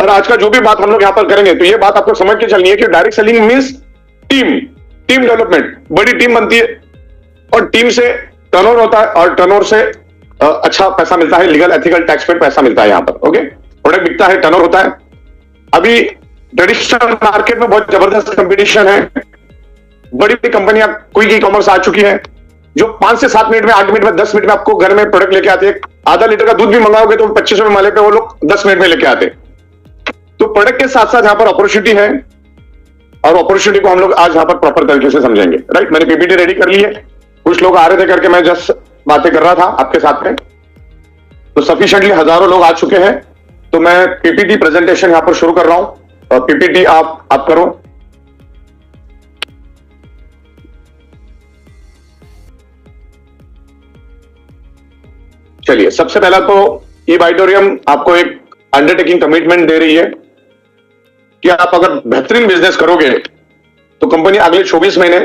और आज का जो भी बात हम लोग यहाँ पर करेंगे तो ये बात आपको समझ के चलनी है कि direct selling means team development, बड़ी टीम बनती है और टीम से टर्नओवर होता है और टर्नओवर से अच्छा पैसा मिलता है, लीगल एथिकल टैक्स पे पैसा मिलता है यहाँ पर। ओके, प्रोडक्ट बिकता है, टर्नओवर होता है। अभी ट्रेडिशनल मार्केट में बहुत जबरदस्त कंपटीशन है, बड़ी बड़ी कंपनियां, कोई ई कॉमर्स आ चुकी है जो 5 से 7 मिनट में, 8 मिनट में, 10 मिनट में आपको घर में प्रोडक्ट लेके आते हैं। आधा लीटर का दूध भी मंगाओगे तो 25 रुपए माले पे वो लोग 10 मिनट में लेके आते। तो प्रोडक्ट के साथ साथ यहाँ पर अपॉर्चुनिटी है और अपॉर्चुनिटी को हम लोग आज यहाँ पर प्रॉपर तरीके से समझेंगे। राइट, मैंने पीपीटी रेडी कर ली है, कुछ लोग आ रहे थे करके मैं जस्ट बातें कर रहा था आपके साथ में, तो सफिशिएंटली हजारों लोग आ चुके हैं। तो मैं पीपीटी प्रेजेंटेशन यहाँ पर शुरू कर रहा हूं और पीपीटी आप करो। चलिए, सबसे पहला तो ई-बाइटोरियम आपको एक अंडरटेकिंग कमिटमेंट दे रही है कि आप अगर बेहतरीन बिजनेस करोगे तो कंपनी अगले 24 महीने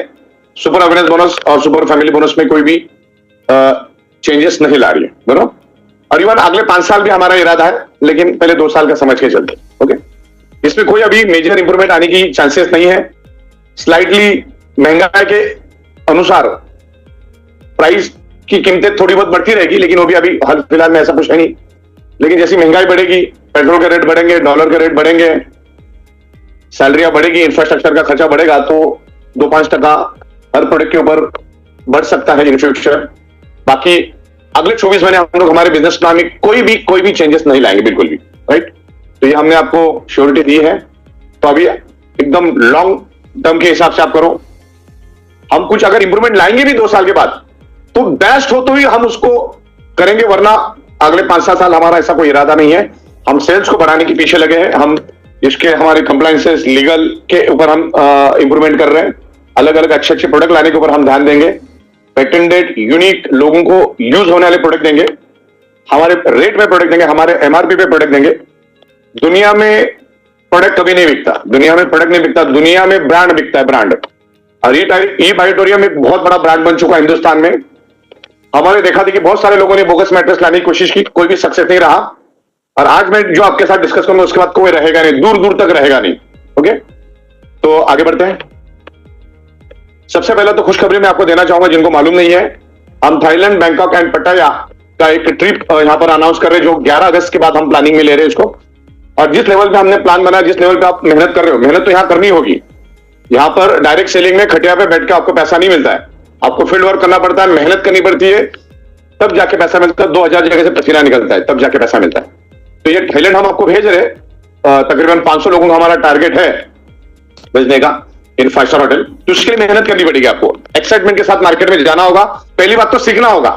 सुपर अवेयरनेस बोनस और सुपर फैमिली बोनस में कोई भी चेंजेस नहीं ला रही है, बराबर। और इवन अगले 5 साल भी हमारा इरादा है, लेकिन पहले 2 साल का समझ के चलते। ओके, इसमें कोई अभी मेजर इंप्रूवमेंट आने की चांसेस नहीं है। स्लाइटली महंगाई के अनुसार प्राइस की कीमतें थोड़ी बहुत बढ़ती रहेगी, लेकिन वो भी अभी हाल फिलहाल में ऐसा कुछ है नहीं। लेकिन जैसी महंगाई बढ़ेगी, पेट्रोल के रेट बढ़ेंगे, डॉलर के रेट बढ़ेंगे, सैलरियां बढ़ेगी, इंफ्रास्ट्रक्चर का खर्चा बढ़ेगा, तो 2-5% हर प्रोडक्ट के ऊपर बढ़ सकता है इन फ्यूचर। बाकी अगले 24 महीने हम लोग हमारे बिजनेस प्लान में कोई भी चेंजेस नहीं लाएंगे, बिल्कुल भी। राइट, तो ये हमने आपको श्योरिटी दी है। तो अभी एकदम लॉन्ग टर्म के हिसाब से आप करो। हम कुछ अगर इंप्रूवमेंट लाएंगे भी 2 साल के बाद तो बेस्ट हो तो ही हम उसको करेंगे, वरना अगले 5-7 साल हमारा ऐसा कोई इरादा नहीं है। हम सेल्स को बढ़ाने के पीछे लगे हैं, हम इसके हमारे कंप्लायंसेस लीगल के ऊपर हम इंप्रूवमेंट कर रहे हैं, अलग अलग अच्छे प्रोडक्ट लाने के ऊपर हम ध्यान देंगे, पेटेंटेड यूनिक लोगों को यूज होने वाले प्रोडक्ट देंगे, हमारे रेट में प्रोडक्ट देंगे, हमारे एमआरपी पे प्रोडक्ट देंगे। दुनिया में प्रोडक्ट कभी नहीं बिकता, दुनिया में प्रोडक्ट नहीं बिकता, दुनिया में ब्रांड बिकता है, ब्रांड। और ई-बाइटोरियम एक बहुत बड़ा ब्रांड बन चुका है हिंदुस्तान में। हमारे देखा थी कि बहुत सारे लोगों ने बोगस मैट्रेस लाने की कोशिश की, कोई भी सक्सेस नहीं रहा। और आज मैं जो आपके साथ डिस्कस करूंगा उसके बाद कोई रहेगा नहीं, दूर दूर तक रहेगा नहीं। ओके, तो आगे बढ़ते हैं। सबसे पहले तो खुशखबरी मैं आपको देना चाहूंगा, जिनको मालूम नहीं है, हम थाईलैंड, बैंकॉक एंड पटाया का एक ट्रिप यहां पर अनाउंस कर रहे हैं, जो 11 अगस्त के बाद हम प्लानिंग में ले रहे हैं इसको। और जिस लेवल पे हमने प्लान बनाया, जिस लेवल पे आप मेहनत कर रहे हो, मेहनत तो यहां करनी होगी। यहां पर डायरेक्ट सेलिंग में खटिया पे बैठ के आपको पैसा नहीं मिलता है, आपको फील्ड वर्क करना पड़ता है, मेहनत करनी पड़ती है, तब जाके पैसा मिलता है। 2000 जगह से पसीना निकलता है, तब जाके पैसा मिलता है। तो ये थाईलैंड हम आपको भेज रहे, तकरीबन 500 लोगों का हमारा टारगेट है भेजने का इन 5 स्टार होटल। तो उसके लिए मेहनत करनी पड़ेगी आपको, एक्साइटमेंट के साथ मार्केट में जाना होगा। पहली बात तो सीखना होगा।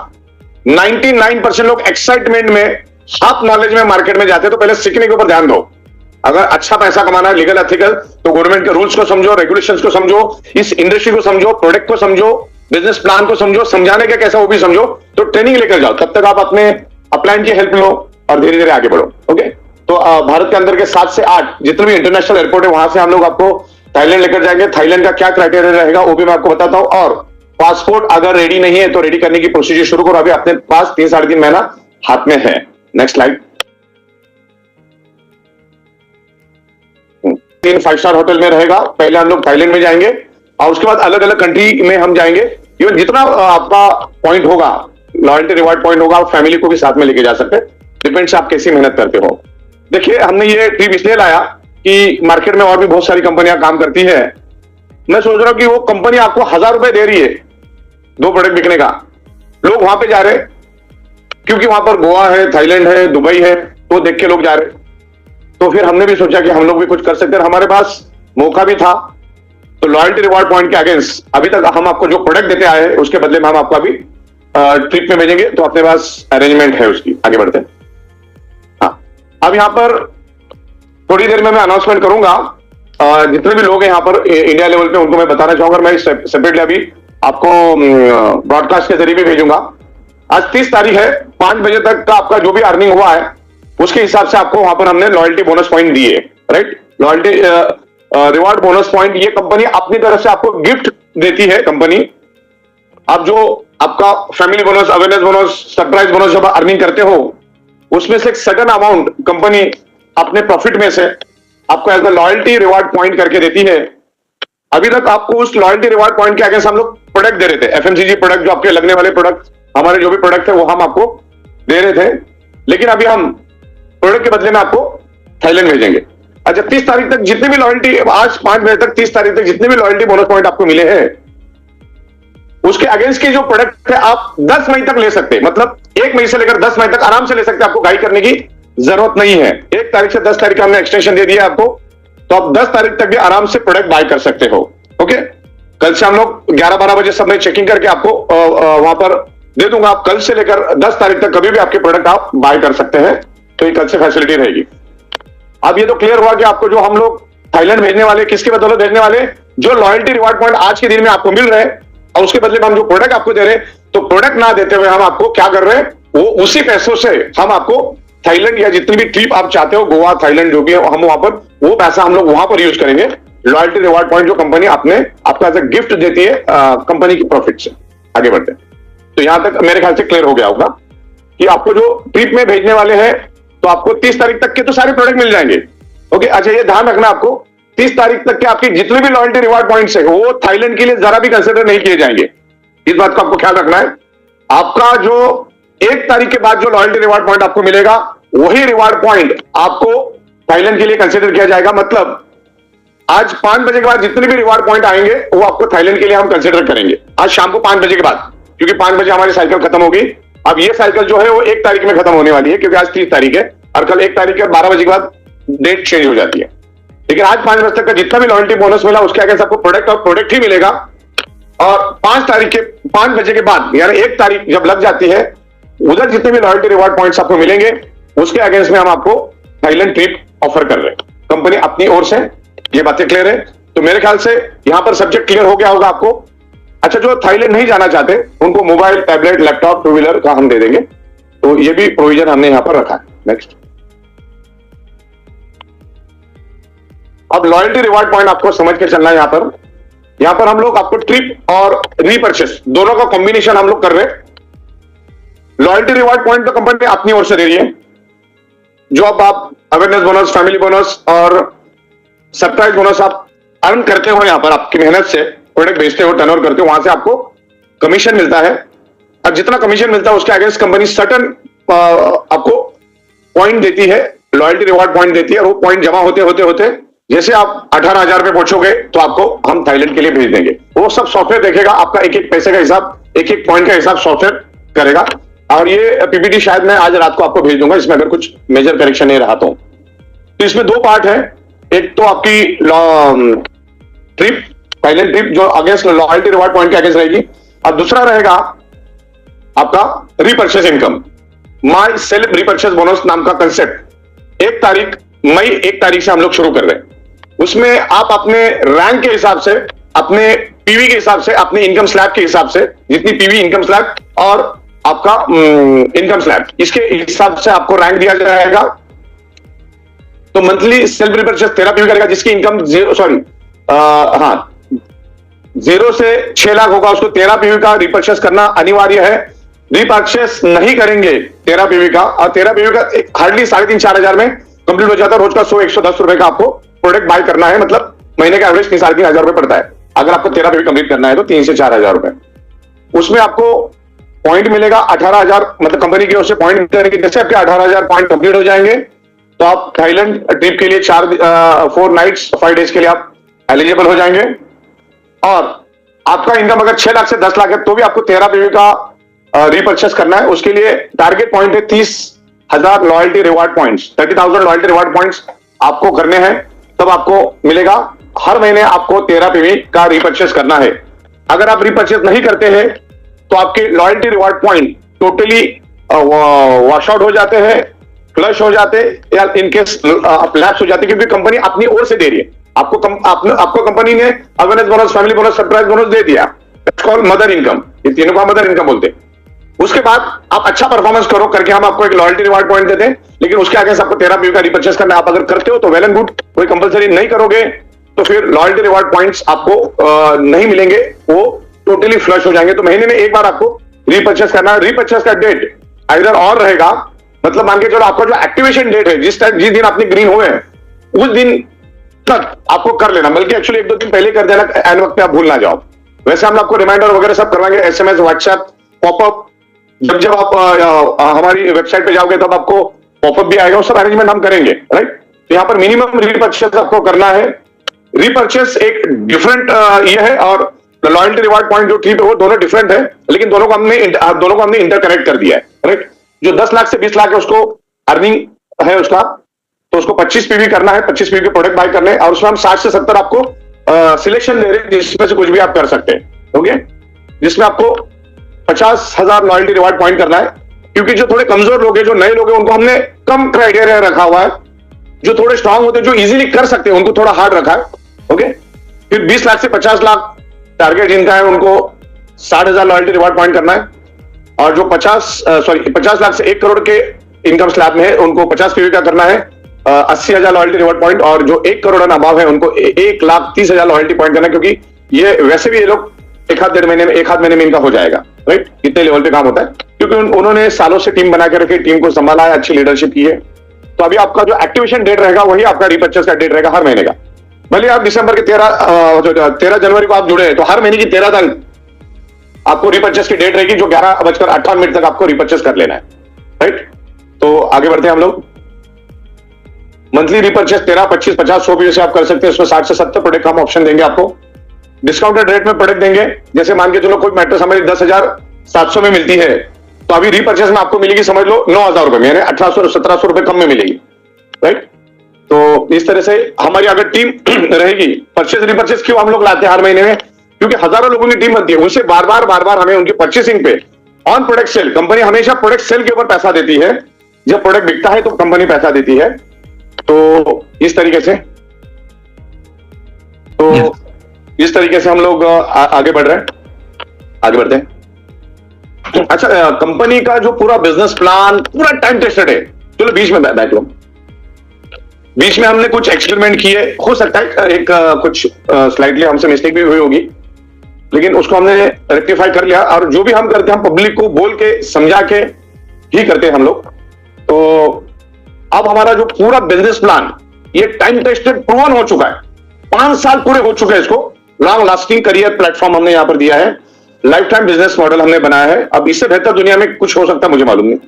99% लोग एक्साइटमेंट में, हाफ नॉलेज में मार्केट में जाते हैं, तो पहले सीखने के ऊपर ध्यान दो। अगर अच्छा पैसा कमाना है लीगल एथिकल, तो गवर्नमेंट के रूल्स को समझो, रेगुलेशंस को समझो, इस इंडस्ट्री को समझो, प्रोडक्ट को समझो, बिजनेस प्लान को समझो, समझाने का कैसा वो भी समझो, तो ट्रेनिंग लेकर जाओ। तब तक आप अपने अपलाइन की हेल्प लो और धीरे धीरे आगे बढ़ो। ओके, तो भारत के अंदर के 7 से 8 जितने भी इंटरनेशनल एयरपोर्ट है, वहां से हम लोग आपको थाईलैंड लेकर जाएंगे। थाईलैंड का क्या क्राइटेरिया रहेगा वो भी मैं आपको बताता हूं। और पासपोर्ट अगर रेडी नहीं है तो रेडी करने की प्रोसीजर शुरू करो, अभी अपने पास 3-3.5 महीना हाथ में है। Next slide. 3 5 स्टार होटल में रहेगा। पहले हम लोग थाईलैंड में जाएंगे और उसके बाद अलग अलग कंट्री में हम जाएंगे। इवन जितना आपका पॉइंट होगा, लॉयल्टी रिवार्ड पॉइंट होगा, फैमिली को भी साथ में लेके जा सकते हैं, डिपेंड्स आप कैसी मेहनत करते हो। देखिए, हमने ये ट्रिप इसलिए लाया कि मार्केट में और भी बहुत सारी कंपनियां काम करती है। मैं सोच रहा हूं कि वो कंपनी आपको 1000 रुपए दे रही है 2 प्रोडक्ट बिकने का, लोग वहां पे जा रहे क्योंकि वहां पर गोवा है, थाईलैंड है, दुबई है, तो देख के लोग जा रहे। तो फिर हमने भी सोचा कि हम लोग भी कुछ कर सकते हैं, हमारे पास मौका भी था। तो लॉयल्टी रिवार्ड पॉइंट के अगेंस्ट अभी तक हम आपको जो प्रोडक्ट देते आए हैं उसके बदले में हम आपको अभी ट्रिप में भेजेंगे। तो अपने पास अरेंजमेंट है उसकी। आगे बढ़ते हैं। हाँ, अब यहां पर थोड़ी देर में मैं अनाउंसमेंट करूंगा। जितने भी लोग हैं यहाँ पर इंडिया लेवल पे, उनको मैं बताना चाहूंगा। मैं सेपरेटली अभी आपको ब्रॉडकास्ट के जरिए भी भेजूंगा। आज 30 तारीख है, 5 बजे तक का आपका जो भी अर्निंग हुआ है उसके हिसाब से आपको वहां पर हमने लॉयल्टी बोनस पॉइंट दिए। Right, loyalty reward bonus point ये कंपनी अपनी तरफ से आपको गिफ्ट देती है। कंपनी आप जो आपका family bonus, awareness bonus, surprise bonus जब अर्निंग करते हो, उसमें से एक सर्टेन अमाउंट कंपनी अपने प्रॉफिट में से आपको as a loyalty reward point करके देती है। अभी तक आपको उस लॉयल्टी रिवार्ड पॉइंट के अगेंस्ट हम लोग प्रोडक्ट दे रहे थे, एफएमसीजी प्रोडक्ट, जो आपके लगने वाले प्रोडक्ट, हमारे जो भी प्रोडक्ट है वो हम आपको दे रहे थे, लेकिन अभी हम प्रोडक्ट के बदले में आपको थाईलैंड भेजेंगे। अच्छा, 30 तारीख तक जितने भी लॉयल्टी, आज 5 बजे तक 30 तारीख तक जितने भी लॉयल्टी बोनस पॉइंट आपको मिले हैं, उसके अगेंस्ट के जो प्रोडक्ट है आप 10 मई तक ले सकते हैं। मतलब 1 मई से लेकर 10 मई तक आराम से ले सकते हैं, आपको गाइड करने की जरूरत नहीं है। 1 तारीख से 10 तारीख का हमने एक्सटेंशन दे दिया आपको, तो आप 10 तारीख तक भी आराम से प्रोडक्ट बाय कर सकते हो। ओके, कल से हम लोग 11-12 बजे सब में चेकिंग करके आपको वहां पर दे दूंगा। आप कल से लेकर 10 तारीख तक कभी भी आपके प्रोडक्ट आप बाय कर सकते हैं, तो ये कल से फैसिलिटी रहेगी। अब ये तो क्लियर हुआ कि आपको जो हम लोग थाईलैंड भेजने वाले, किसके बदौलत भेजने वाले, जो लॉयल्टी रिवार्ड पॉइंट आज के दिन में आपको मिल रहे हैं, और उसके बदले में हम जो प्रोडक्ट आपको दे रहे हैं, तो प्रोडक्ट ना देते हुए हम आपको क्या कर रहे हैं, वो उसी पैसों से हम आपको थाईलैंड या जितनी भी ट्रिप आप चाहते हो, गोवा, थाईलैंड, जो भी है, हम वहां पर वो पैसा हम लोग वहां पर यूज करेंगे। लॉयल्टी रिवार्ड पॉइंट जो कंपनी आपने आपको एज ए गिफ्ट देती है कंपनी की प्रॉफिट से। आगे बढ़ते हैं, तो यहां तक मेरे ख्याल से क्लियर हो गया होगा कि आपको जो ट्रिप में भेजने वाले हैं, तो आपको 30 तारीख तक के तो सारे प्रोडक्ट मिल जाएंगे। ओके, अच्छा ये ध्यान रखना, आपको 30 तारीख तक के आपके जितने भी लॉयल्टी रिवार्ड पॉइंट्स है, वो थाईलैंड के लिए जरा भी कंसिडर नहीं किए जाएंगे। इस बात का आपको ख्याल रखना है। आपका जो 1 तारीख के बाद जो लॉयल्टी रिवार्ड पॉइंट आपको मिलेगा, वही रिवार्ड पॉइंट आपको थाईलैंड के लिए कंसिडर किया जाएगा। मतलब आज 5 बजे के बाद जितने भी रिवार्ड पॉइंट आएंगे, वो आपको थाईलैंड के लिए हम कंसिडर करेंगे आज शाम को 5 बजे के बाद, क्योंकि 5 बजे हमारी साइकिल खत्म होगी। अब ये साइकिल जो है वो 1 तारीख में खत्म होने वाली है, क्योंकि आज 30 तारीख है और कल 1 तारीख के 12 बजे के बाद डेट चेंज हो जाती है। लेकिन आज 5 बजे तक का जितना भी लॉयल्टी बोनस मिला, उसके आगे सबको प्रोडक्ट और प्रोडक्ट ही मिलेगा। और 5 बजे के बाद, यानी 1 तारीख जब लग जाती है, उधर जितने भी लॉयल्टी रिवार्ड पॉइंट्स आपको मिलेंगे, उसके अगेंस्ट में हम आपको थाईलैंड ट्रिप ऑफर कर रहे हैं कंपनी अपनी ओर से। ये बातें क्लियर है? तो मेरे ख्याल से यहां पर सब्जेक्ट क्लियर हो गया होगा आपको। अच्छा, जो थाईलैंड नहीं जाना चाहते, उनको मोबाइल, टैबलेट, लैपटॉप, 2 व्हीलर का हम दे देंगे, तो ये भी प्रोविजन हमने यहां पर रखा है। नेक्स्ट, अब लॉयल्टी रिवार्ड पॉइंट आपको समझ के चलना है। यहां पर हम लोग आपको ट्रिप और रीपर्चेस दोनों का कॉम्बिनेशन हम लोग कर रहे हैं। लॉयल्टी रिवार्ड पॉइंट तो कंपनी अपनी ओर से दे रही है, जो अब आप अवेयरनेस बोनस, फैमिली बोनस और सरप्राइज बोनस आप अर्न करते हो, यहां पर आपकी मेहनत से प्रोडक्ट बेचते हो, टर्नओवर करते हो, वहां से आपको कमीशन मिलता है। अब जितना कमीशन मिलता है उसके अगेंस्ट कंपनी सर्टन आपको पॉइंट देती है, लॉयल्टी रिवार्ड पॉइंट देती है, और वो पॉइंट जमा होते होते होते जैसे आप 18,000 पे पहुंचोगे, तो आपको हम थाईलैंड के लिए भेज देंगे। वो सब सॉफ्टवेयर देखेगा, आपका एक एक पैसे का हिसाब, एक एक पॉइंट का हिसाब सॉफ्टवेयर करेगा। और ये पीपीटी शायद मैं आज रात को आपको भेज दूंगा, इसमें अगर कुछ मेजर करेक्शन नहीं रहा तो इसमें 2 पार्ट है। एक तो आपकी ट्रिप, थाईलैंड ट्रिप, जो अगेंस्ट लॉयल्टी रिवार्ड पॉइंट के अगेंस्ट रहेगी, और दूसरा रहेगा आपका repurchase income, my self repurchase bonus नाम का कंसेप्ट। 1 तारीख से हम लोग शुरू कर रहे हैं। उसमें आप अपने रैंक के हिसाब से, अपने पीवी के हिसाब से, अपने इनकम स्लैब के हिसाब से, जितनी पीवी, इनकम स्लैब और आपका इनकम स्लैब, इसके हिसाब से आपको रैंक दिया जाएगा। तो मंथली सेल्फ रिपर्चेस 13 पीवी करेगा, जिसकी इनकम 0 से 6 लाख होगा, उसको 13 पीवी का रिपर्चेस करना अनिवार्य है। रिपर्चेस नहीं करेंगे 13 पीवी का, और 13 पीवी का हार्डली 3,500-4 हजार में कंप्लीट हो जाता है। रोज का 100-110 रुपए का आपको प्रोडक्ट बाय करना है, मतलब महीने का एवरेज 3,500 रुपए पड़ता है। अगर आपको 13 पीवी कंप्लीट करना है तो 3 से 4 हजार रुपए। उसमें आपको पॉइंट मिलेगा 18,000, मतलब कंपनी की ओर से पॉइंट मिलेंगे। जैसे आपके 18,000 पॉइंट कंप्लीट हो जाएंगे, तो आप थाईलैंड ट्रिप के लिए 4 नाइट्स 5 डेज के लिए आप एलिजिबल हो जाएंगे। और आपका इनकम अगर 6 लाख से 10 लाख है, तो भी आपको 13 पीवी का रीपर्चेस करना है। उसके लिए टारगेट पॉइंट है 30,000 loyalty reward points, 30,000 loyalty reward points आपको करने हैं, तब आपको मिलेगा। हर महीने आपको 13 पीवी का रीपर्चेस करना है। अगर आप रीपर्चेस नहीं करते हैं, तो आपके loyalty reward point totally wash out हो जाते हैं, फ्लश हो जाते, या इनकेस लैप्स हो जाते, क्योंकि कंपनी अपनी ओर से दे रही है आपको कंपनी ने awareness bonus, family bonus, surprise bonus दे दिया। इट्स कॉल्ड मदर इनकम, ये तीनों का मदर इनकम बोलते हैं। उसके बाद आप अच्छा परफॉर्मेंस करो करके हम आपको एक लॉयल्टी रिवार्ड पॉइंट देते हैं, लेकिन उसके आगे आपको 13 पीवी का रिपर्चेस करना। आप अगर करते हो तो वेल एंड गुड, कोई कंपलसरी नहीं करोगे तो फिर लॉयल्टी रिवार्ड पॉइंट्स आपको नहीं मिलेंगे, वो टोटली फ्लश हो जाएंगे। तो महीने में एक बार आपको रिपर्चेस करना है। रिपर्चेस का डेट आइदर और रहेगा मतलब मान के चलो आपका जो एक्टिवेशन डेट है, जिस दिन आपने ग्रीन हुए हैं उस दिन तक आपको कर लेना, बल्कि एक्चुअली 1-2 दिन पहले कर देना, एन वक्त पे आप भूल ना जाओ। वैसे हम आपको रिमाइंडर वगैरह सब करवाएंगे, SMS, व्हाट्सएप, पॉपअप, जब आप हमारी वेबसाइट पे जाओगे तब आपको पॉपअप भी आएगा, वो सब अरेंजमेंट हम करेंगे, राइट। तो यहाँ पर मिनिमम रीपर्चेस आपको करना है। रीपर्चेस एक डिफरेंट ये है, और लॉयल्टी रिवार्ड पॉइंट जो ट्रिप है वो दोनों डिफरेंट है, लेकिन दोनों को हमने इंटरकनेक्ट कर दिया है, राइट। जो 10 लाख से 20 लाख है उसको अर्निंग है उसका, तो उसको 25 PV करना है, 25 PV के प्रोडक्ट बाय करने हैं, और उसमें हम 60 से 70 आपको सिलेक्शन दे रहे हैं, जिसमें से कुछ भी आप कर सकते हैं, ओके। जिसमें आपको 50,000 लॉयल्टी रिवार्ड पॉइंट करना है, क्योंकि जो थोड़े कमजोर लोग हैं, जो नए लोग हैं, उनको हमने कम क्राइटेरिया रखा हुआ है। जो थोड़े स्ट्रांग होते हैं, जो इजीली कर सकते हैं, उनको थोड़ा हार्ड रखा है, ओके। फिर 20 लाख से 50 लाख टारगेट जिनका है उनको 60,000 लॉयल्टी रिवार्ड पॉइंट करना है, और जो 50 लाख से 1 करोड़ के इनकम स्लैब में है उनको 50 PV का करना है, 80,000 लॉयल्टी रिवार्ड पॉइंट, और जो 1 करोड़ अबाव है उनको 1,30,000 लॉयल्टी पॉइंट करना है, क्योंकि ये वैसे भी ये लोग एक आध महीने में इनका हो जाएगा, राइट। इतने लेवल पे काम होता है, क्योंकि उन्होंने सालों से टीम बना के रखी, टीम को संभाला है, अच्छी लीडरशिप की है। तो अभी आपका जो एक्टिवेशन डेट रहेगा वही आपका रीपर्चेस का डेट रहेगा हर महीने का। भले आप दिसंबर के 13 जनवरी को आप जुड़े हैं, तो हर महीने की 13 तक आपको रीपर्चेस की डेट रहेगी, जो 11:58 तक आपको रीपर्चेस कर लेना है, राइट। तो आगे बढ़ते हैं हम लोग। मंथली रीपर्चेस 13, 25, 50, 100 PV से आप कर सकते हैं। इसमें 60 से 70 प्रोडक्ट का हम ऑप्शन देंगे आपको, डिस्काउंटेड रेट में प्रोडक्ट देंगे। जैसे मान के चलो कोई मैट्रेस हमारी 10,700 में मिलती है, तो अभी रीपर्चेस में आपको मिलेगी, समझ लो 9,000 रुपए में, यानी 1,800-1,700 रुपए कम में मिलेगी, राइट। तो इस तरह से हमारी अगर टीम रहेगी, परचेस रीपर्चेस क्यों हम लोग लाते हैं हर महीने में, क्योंकि हजारों लोगों की टीम बनती है, उनसे बार बार हमें उनकी परचेसिंग पे ऑन प्रोडक्ट सेल, कंपनी हमेशा प्रोडक्ट सेल के ऊपर पैसा देती है। जब प्रोडक्ट बिकता है तो कंपनी पैसा देती है। तो इस तरीके से हम लोग आगे बढ़ रहे हैं, आगे बढ़ते हैं। अच्छा, कंपनी का जो पूरा बिजनेस प्लान पूरा टाइम टेस्टेड है। चलो बीच में बैठ लो, बीच में हमने कुछ एक्सपेरिमेंट किए, हो सकता है एक कुछ स्लाइटली हमसे मिस्टेक भी हुई होगी, लेकिन उसको हमने रेक्टिफाई कर लिया। और जो भी हम करते हैं हम पब्लिक को बोल के समझा के ही करते हैं हम लोग। तो अब हमारा जो पूरा बिजनेस प्लान ये टाइम टेस्टेड प्रूवन हो चुका है, 5 साल पूरे हो चुके हैं। इसको लॉन्ग लास्टिंग करियर प्लेटफॉर्म हमने यहां पर दिया है, लाइफ टाइम बिजनेस मॉडल हमने बनाया है। अब इससे बेहतर दुनिया में कुछ हो सकता है मुझे मालूम नहीं।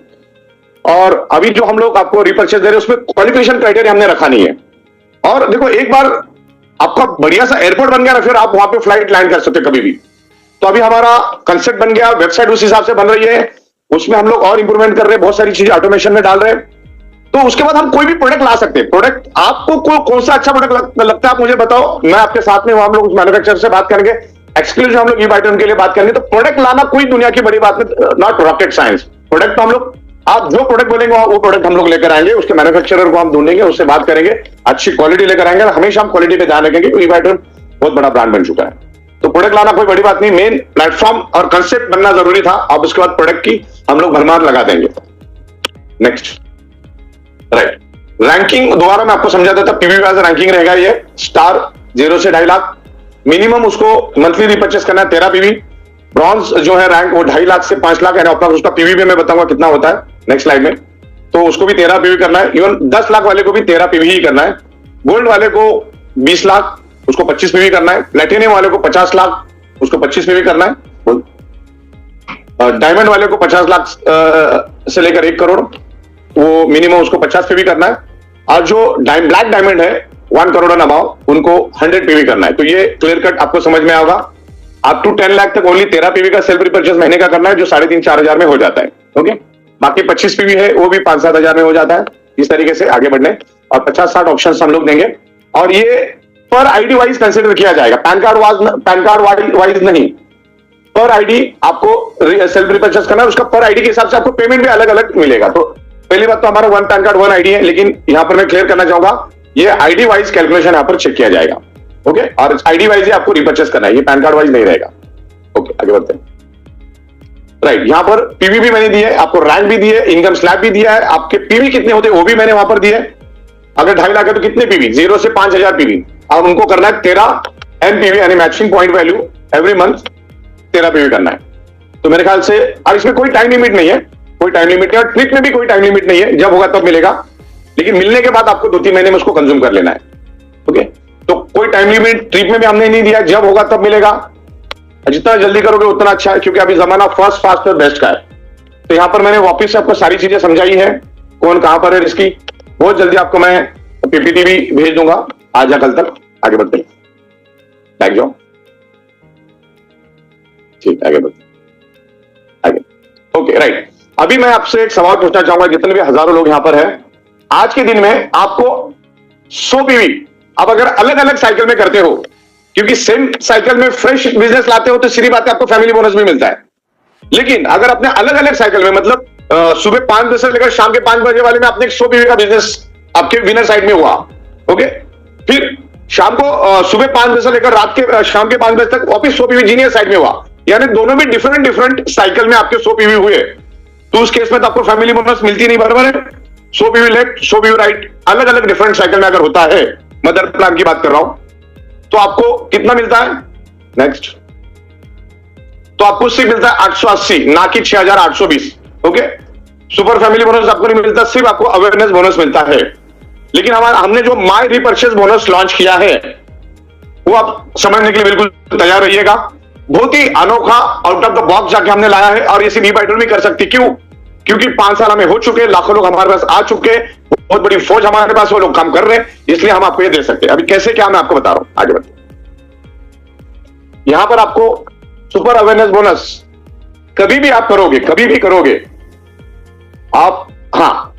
और अभी जो हम लोग आपको रीपर्चेस दे रहे हैं उसमें क्वालिफिकेशन क्राइटेरिया हमने रखा नहीं है। और देखो, एक बार आपका बढ़िया सा एयरपोर्ट बन गया ना, फिर आप वहां पे फ्लाइट लैंड कर सकते कभी भी। तो अभी हमारा कंसेप्ट बन गया, वेबसाइट उस हिसाब से बन रही है, उसमें हम लोग और इंप्रूवमेंट कर रहे हैं, बहुत सारी चीजें ऑटोमेशन में डाल रहे हैं। तो उसके बाद हम कोई भी प्रोडक्ट ला सकते हैं। प्रोडक्ट आपको कौन सा अच्छा प्रोडक्ट लगता है आप मुझे बताओ, मैं आपके साथ में हम लोग उस मैन्युफैक्चरर से बात करेंगे, एक्सक्लूसिव हम लोग ई-बाइटन के लिए बात करेंगे। तो प्रोडक्ट लाना कोई दुनिया की बड़ी बात नहीं, नॉट रॉकेट साइंस। प्रोडक्ट तो हम लोग, आप जो प्रोडक्ट बोलेंगे वो प्रोडक्ट हम लोग लेकर आएंगे, उसके मैन्युफैक्चरर को हम ढूंढेंगे, उससे बात करेंगे, अच्छी क्वालिटी लेकर आएंगे। हमेशा हम क्वालिटी पे ध्यान रखेंगे, ई-बाइटन बहुत बड़ा ब्रांड बन चुका है। तो प्रोडक्ट लाना कोई बड़ी बात नहीं, मेन प्लेटफॉर्म और कंसेप्ट बनना जरूरी था। अब उसके बाद प्रोडक्ट की हम लोग भरमार लगा देंगे। नेक्स्ट, राइट, रैंकिंग दोबारा मैं आपको समझा देता। पीवी वाइज रैंकिंग रहेगा, ये स्टार 0 से 2.5 लाख, मिनिमम उसको मंथली रिपर्चेस करना है 13 पीवी। ब्रॉन्ज जो है रैंक वो 2.5 लाख से 5 लाख है, उसका पीवी भी मैं बताऊंगा कितना होता है नेक्स्ट स्लाइड में। तो उसको भी 13 पीवी करना है। इवन 10 लाख वाले को भी 13 पीवी ही करना है। गोल्ड वाले को 20 लाख, उसको 25 पीवी करना है। प्लेटिनियम वाले को 50 लाख, उसको 25 पीवी करना है। डायमंड वाले को 50 लाख से लेकर 1 करोड़, वो मिनिमम उसको 50 पीवी करना है। और जो ब्लैक डायमंड है 1 करोड़ अबाव, उनको 100 पीवी करना है। तो ये क्लियर कट आपको समझ में आएगा। अप टू 10 लाख तक ओनली 13 पीवी का सेल्फ रिपर्चेस महीने का करना है, जो 3,500-4 हजार में हो जाता है। ओके, बाकी 25 पीवी है वो भी 5-7 हजार में हो जाता है। इस तरीके से आगे बढ़ने, और 50-60 ऑप्शन हम लोग देंगे। और ये पर आईडी वाइज कंसिडर किया जाएगा, पैन कार्ड वाइज नहीं। पर आईडी आपको सेल्फ रिपर्चेस करना है, उसका पर आईडी के हिसाब से आपको पेमेंट भी अलग अलग मिलेगा। तो पहली बात तो हमारा 1 पैन कार्ड 1 आईडी है, लेकिन यहां पर मैं क्लियर करना चाहूंगा, ये आईडी वाइज कैलकुलेशन यहां पर चेक किया जाएगा। ओके, और आईडी वाइज ही आपको रिपर्चेस करना है, ये पैन कार्ड वाइज नहीं रहेगा। ओके, आगे बढ़ते हैं। राइट, यहां पर पीवी भी मैंने दिया है, आपको रैंक भी दिया है, इनकम स्लैब भी दिया है, आपके पीवी कितने होते हैं वो भी मैंने वहां पर दिया है। अगर 2.5 लाख है तो कितने पीवी, 0 से 5,000 पीवी, और उनको करना है 13 एमपीवी यानी matching point value every month 13 PV करना है। तो मेरे ख्याल से, और इसमें कोई टाइम लिमिट नहीं है, कोई टाइम लिमिट नहीं, और ट्रिप में भी कोई टाइम लिमिट नहीं है, जब होगा तब मिलेगा, लेकिन मिलने के बाद आपको 2-3 महीने में उसको कंज्यूम कर लेना है। ओके, तो कोई टाइम लिमिट ट्रिप में भी हमने नहीं दिया, जब होगा तब मिलेगा, जितना जल्दी करोगे उतना अच्छा है, क्योंकि अभी जमाना फर्स्ट फास्ट और बेस्ट का है। तो यहां पर मैंने वापस से आपको सारी चीजें समझाई है, कौन कहां पर है इसकी। बहुत जल्दी आपको मैं पीपीटी भी भेज दूंगा आज या कल तक। आगे बढ़ते हैं, बैक जाओ, ठीक, आगे बढ़ते आगे। Okay, right. अभी मैं आपसे एक सवाल पूछना चाहूंगा, जितने भी हजारों लोग यहां पर हैं, आज के दिन में आपको 100 पीवी आप अगर अलग अलग साइकिल में करते हो, क्योंकि सेम साइकिल में फ्रेश बिजनेस लाते हो तो सीधी बात है आपको फैमिली बोनस भी मिलता है, लेकिन अगर अपने अलग अलग साइकिल में, मतलब सुबह 5 बजे से लेकर शाम के 5 बजे वाले में आपने 100 पीवी का बिजनेस आपके विनर साइड में हुआ, ओके, फिर शाम को सुबह 5 बजे से लेकर रात के शाम के 5 बजे तक वापिस 100 पीवी जीनियर साइड में हुआ, यानी दोनों भी डिफरेंट साइकिल में आपके 100 पीवी हुए, तो उस केस में तो आपको फैमिली बोनस मिलती नहीं, बराबर है। 100 पीवी लेफ्ट 100 पीवी राइट, अलग अलग डिफरेंट साइकिल में अगर होता है, मदर प्लान की बात कर रहा हूं, तो आपको कितना मिलता है, नेक्स्ट, तो आपको सिर्फ मिलता है 880, ना कि 6820। ओके, सुपर फैमिली बोनस आपको नहीं मिलता, सिर्फ आपको अवेयरनेस बोनस मिलता है। लेकिन हमने जो माई रीपर्चेस बोनस लॉन्च किया है, वो आप समझने के लिए बिल्कुल तैयार रहिएगा। बहुत ही अनोखा, आउट ऑफ द बॉक्स जाके हमने लाया है, और ये सिर्फ ई-बाइटर भी कर सकती, क्यों? क्योंकि 5 साल हमें हो चुके, लाखों लोग हमारे पास आ चुके, बहुत बड़ी फौज हमारे पास, वो लोग काम कर रहे हैं, इसलिए हम आपको ये दे सकते हैं। अभी कैसे क्या मैं आपको बता रहा हूं, आगे बढ़ते। यहां पर आपको सुपर अवेयरनेस बोनस कभी भी आप करोगे आप, हाँ,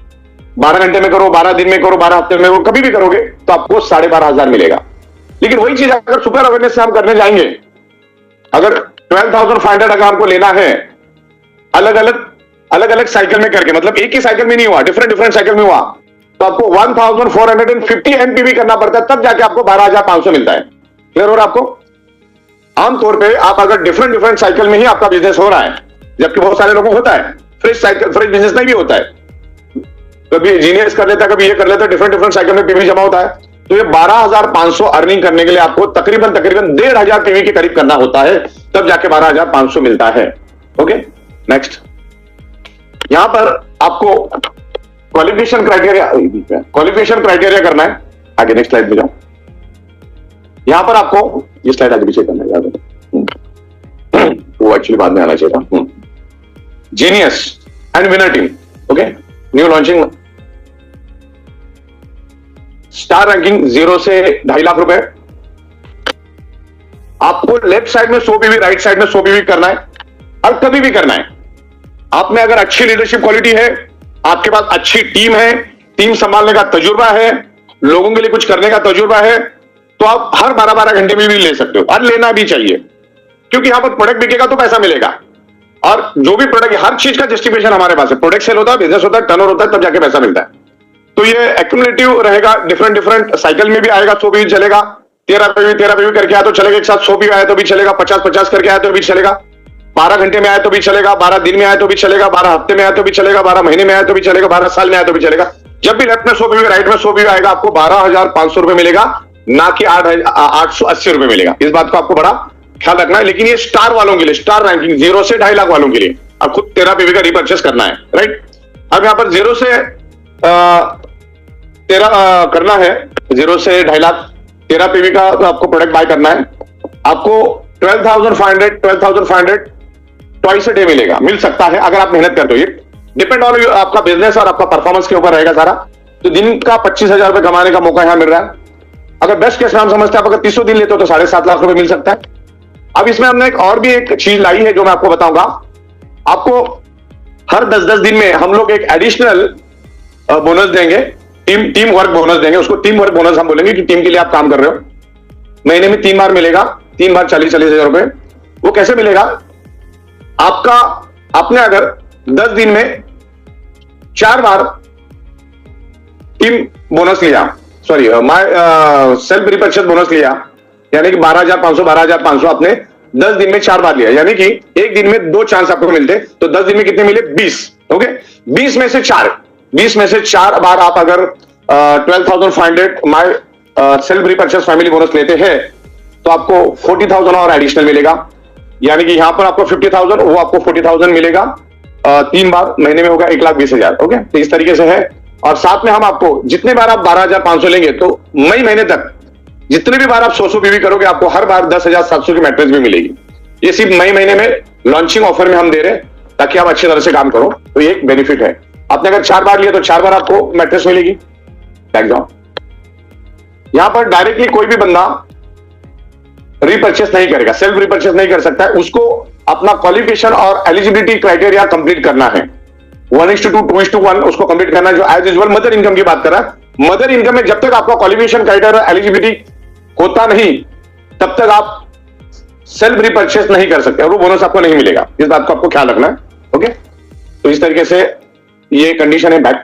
12 घंटे में करो, 12 दिन में करो, 12 हफ्ते में करो, कभी भी करोगे तो आपको 12,500 मिलेगा। लेकिन वही चीज अगर सुपर अवेयरनेस से हम करने जाएंगे, अगर 12,500 अगर हमको लेना है अलग अलग साइकिल में करके, मतलब एक ही साइकिल में नहीं हुआ, डिफरेंट साइकिल में हुआ, तो आपको 1450 एनपीवी करना पड़ता है, तब जाके आपको 12,500 मिलता है। क्लियर हो रहा है आपको? आमतौर पे आप अगर डिफरेंट साइकिल में ही आपका बिजनेस हो रहा है, जबकि बहुत सारे लोगों को होता है फ्रेश बिजनेस नहीं भी होता है, कभी जीनियस कर लेता है, कभी ये कर लेता है, डिफरेंट साइकिल में पीवी जमा होता है, तो ये 12,500 अर्निंग करने के लिए आपको तकरीबन 1,500 पीवी के करीब करना होता है, तब जाके 12,500 मिलता है। Okay, next. यहां पर आपको क्वालिफिकेशन क्राइटेरिया करना है। आगे नेक्स्ट स्लाइड में जाओ। यहां पर आपको ये स्लाइड आगे पीछे करना है, याद है, वो एक्चुअली बाद में आना चाहिए था। Genius and winner team, okay, new launching, star ranking 0 से 2.5 लाख रुपए। आपको लेफ्ट साइड में 100 पीवी, राइट साइड में 100 पीवी करना है, और कभी भी करना है। आप में अगर अच्छी लीडरशिप क्वालिटी है, आपके पास अच्छी टीम है, टीम संभालने का तजुर्बा है, लोगों के लिए कुछ करने का तजुर्बा है, तो आप हर 12-12 घंटे में भी ले सकते हो, और लेना भी चाहिए, क्योंकि यहां पर प्रोडक्ट बिकेगा तो पैसा मिलेगा, और जो भी प्रोडक्ट, हर चीज का जस्टिफिकेशन हमारे पास है। प्रोडक्ट सेल होता है, बिजनेस होता है, टर्नओवर होता है, तब जाके पैसा मिलता है। तो ये एक्यूमुलेटिव रहेगा, डिफरेंट साइकिल में भी आएगा। 100 पीवी चलेगा, 13 पीवी करके आया तो चलेगा एक साथ, 100 पीवी आया तो भी चलेगा, 50 करके आया तो भी चलेगा, 12 घंटे में आया तो भी चलेगा, 12 दिन में आया तो भी चलेगा, 12 हफ्ते में आया तो भी चलेगा, 12 महीने में आया तो भी चलेगा, 12 साल में आया तो भी चलेगा। जब भी लेफ्ट में 100 पीवी, राइट में 100 पीवी आएगा, आपको 12,500 रुपए मिलेगा, ना कि 880 रुपए मिलेगा। इस बात को आपको बड़ा ख्याल रखना है। लेकिन ये स्टार वालों के लिए, स्टार रैंकिंग 0 से 2.5 लाख वालों के लिए अब खुद 13 पीवी का रिपर्चेस करना है, राइट। अब यहां पर 0 से 13 करना है, 0 से 2.5 लाख 13 पीवी का आपको प्रोडक्ट बाय करना है। आपको 12,500 ट्वाइस अ डे मिलेगा, मिल सकता है अगर आप मेहनत करते हो। ये डिपेंड ऑन आपका बिजनेस और आपका परफॉर्मेंस के ऊपर रहेगा सारा। तो दिन का 25,000 रुपए कमाने का मौका यहां मिल रहा है। अगर बेस्ट केस में हम समझते हैं, आप अगर 300 दिन लेते हो तो 7.5 लाख रुपए मिल सकता है। अब इसमें हमने और भी एक चीज लाई है जो मैं आपको बताऊंगा। आपको हर 10-10 दिन में हम लोग एक एडिशनल बोनस देंगे, टीम वर्क बोनस देंगे। उसको टीम वर्क बोनस हम बोलेंगे कि टीम के लिए आप काम कर रहे हो। महीने में 3 बार मिलेगा, 3 बार 40,000 रुपए। वो कैसे मिलेगा? आपने अगर 10 दिन में 4 बार टीम बोनस लिया, सॉरी सेल्फ रिपर्चेस बोनस लिया, यानी कि 12,500 आपने 10 दिन में 4 बार लिया, यानी कि एक दिन में 2 चांस आपको मिलते, तो 10 दिन में कितने मिले? 20। ओके, 20 में से 4 बार आप अगर 12,500 my self repurchase family bonus लेते हैं तो आपको 40,000 और एडिशनल मिलेगा, यानी कि यहां पर आपको 50,000, वो आपको 40,000 मिलेगा। 3 बार महीने में होगा 1,20,000। ओके, तो इस तरीके से है। और साथ में हम आपको जितने बार आप 12,500 लेंगे तो मई महीने तक जितने भी बार आप 100 बीवी करोगे आपको हर बार 10,700 की मैट्रेस भी मिलेगी। ये सिर्फ मई महीने में लॉन्चिंग ऑफर में हम दे रहे हैं ताकि आप अच्छी तरह से काम करो। तो ये एक बेनिफिट है। आपने अगर 4 बार लिया तो 4 बार आपको मैट्रेस मिलेगी। बैक जाओ। यहां पर डायरेक्टली कोई भी बंदा रीपर्चेस नहीं करेगा, सेल्फ रीपर्चेस नहीं कर सकता है। उसको अपना क्वालिफिकेशन और एलिजिबिलिटी क्राइटेरिया कंप्लीट करना है। 1:2, 2:1 उसको कंप्लीट करना है। जो एज यूजुअल मदर इनकम की बात कर रहा है, मदर इनकम में जब तक आपका क्वालिफिकेशन क्राइटेरिया और एलिजिबिलिटी होता नहीं तब तक आप सेल्फ रीपर्चेस नहीं कर सकते और वो बोनस आपको नहीं मिलेगा। इस बात को आपको ख्याल रखना है। ओके, तो इस तरीके से ये कंडीशन है। बैक